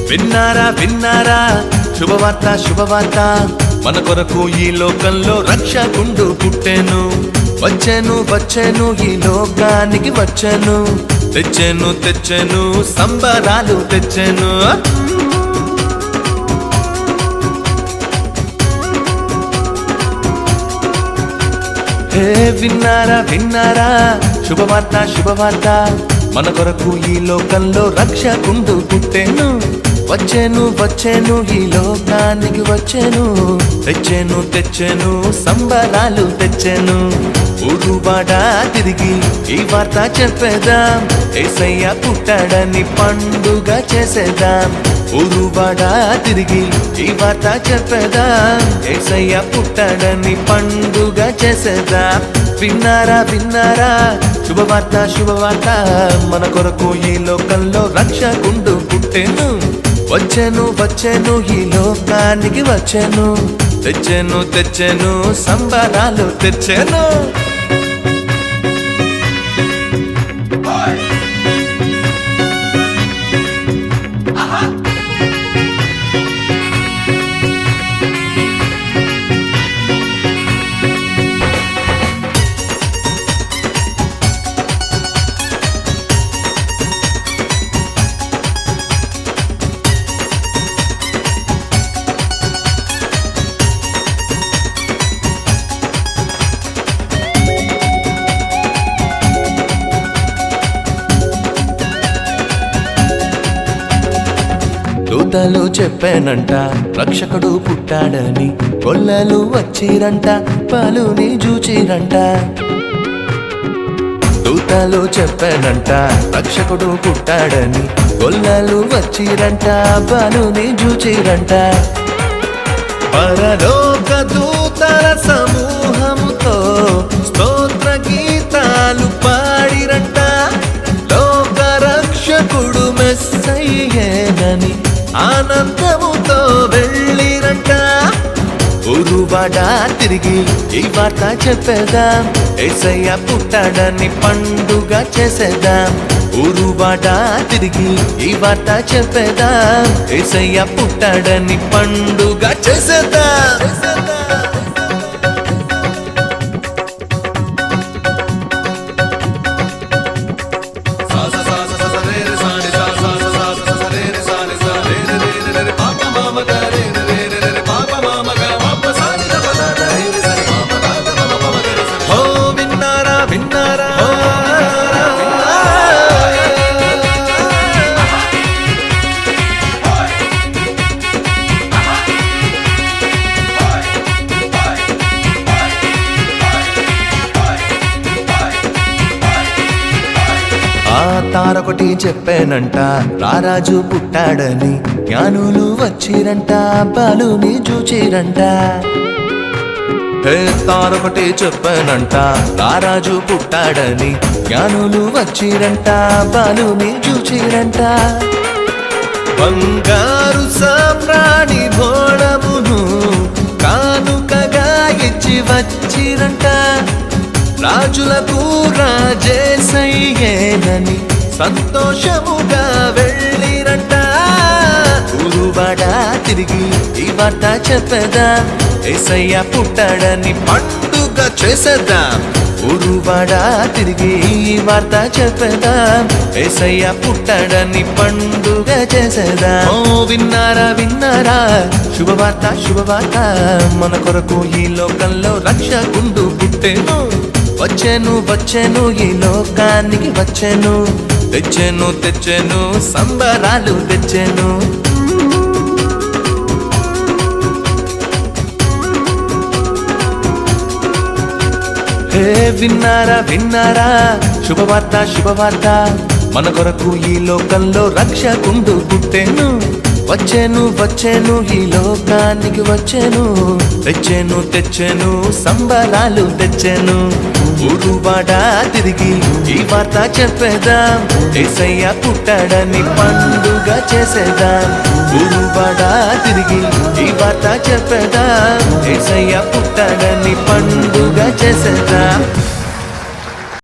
విన్నారా విన్నారా శుభవార్త శుభవార్త మన కొరకు ఈ లోకంలో రక్షకుండు పుట్టెను వచ్చెను వచ్చెను ఈ లోకానికి వచ్చెను తెచ్చెను తెచ్చెను సంబరాలు తెచ్చెను హే విన్నారా విన్నారా శుభవార్త శుభవార్త మన కొరకు ఈ లోకంలో రక్షకుండు పుట్టెను వచ్చెను వచ్చెను ఈ లోకానికి వచ్చెను తెచ్చెను తెచ్చెను సంబరాలు తెచ్చెను ఊరువాడ తిరిగి ఈ వార్త చెప్పేదాం యేసయ్య పుట్టాడని పండుగ చేసేదాం ఊరువాడ తిరిగి ఈ వార్త చెప్పేదాం యేసయ్య పుట్టాడని పండుగ చేసేదాం విన్నారా విన్నారా శుభవార్త శుభవార్త మన కొరకు ఈ లోకంలో రక్షకుండు పుట్టెను వచ్చెను వచ్చెను ఈ లోకానికి వచ్చెను తెచ్చెను తెచ్చెను సంబరాలు తెచ్చెను దూతలు చెప్పానంట రక్షకుడు పుట్టాడని గొల్లలు వచ్చిరంట పాలుని చూచిరంట దూతలు చెప్పానంట రక్షకుడు పుట్టాడని గొల్లలు వచ్చిరంట పాలుని చూచిరంట పరలోక దూతల సమూహముతో స్తోత్ర గీతాలు పాడిరంట లోక రక్షకుడు మెస్సయ్యేనని ఆనందముతో వెళ్ళిరంట ఊరువాడ తిరిగి ఈ వార్త చెప్పేదాం యేసయ్య పుట్టాడని పండుగ చేసేదాం ఊరువాడ తిరిగి ఈ వార్త చెప్పేదాం యేసయ్య పుట్టాడని పండుగ చేసేదాం తారొకటి చెప్పానంట రారాజు పుట్టాడని జ్ఞానులు వచ్చిరంట బాలుని చూచిరంట తారొకటి చెప్పానంట రారాజు పుట్టాడని జ్ఞానులు వచ్చిరంట బాలుని చూచిరంట బంగారు సామ్రాణి భోళమును కానుకగా ఇచ్చి వచ్చిరంట రాజులకు రాజేసయ్యేనని సంతోషముగా వెళ్ళిరంట ఊరువాడ తిరిగి ఈ వార్త చెప్పేదాం యేసయ్య పుట్టాడని పండుగ చేసేద్దాం ఊరువాడ తిరిగి ఈ వార్త చెప్పేదాం యేసయ్య పుట్టాడని పండుగ చేసేదాం ఓ విన్నారా విన్నారా శుభవార్త శుభవార్త మన కొరకు ఈ లోకంలో రక్షకుండు పుట్టెను వచ్చెను వచ్చెను ఈ లోకానికి వచ్చెను తెచ్చెను తెచ్చెను సంబరాలు తెచ్చెను హే విన్నారా విన్నారా శుభవార్త శుభవార్త మన కొరకు ఈ లోకంలో రక్షకుండు పుట్టెను వచ్చెను వచ్చెను ఈ లోకానికి వచ్చెను తెచ్చెను తెచ్చెను సంబరాలు తెచ్చెను ఊరువాడ తిరిగి ఈ వార్త చెప్పేదాం యేసయ్య పుట్టాడని పండుగ చేసేదాం ఊరువాడ తిరిగి ఈ వార్త చెప్పేదాం యేసయ్య పుట్టాడని పండుగ చేసేదాం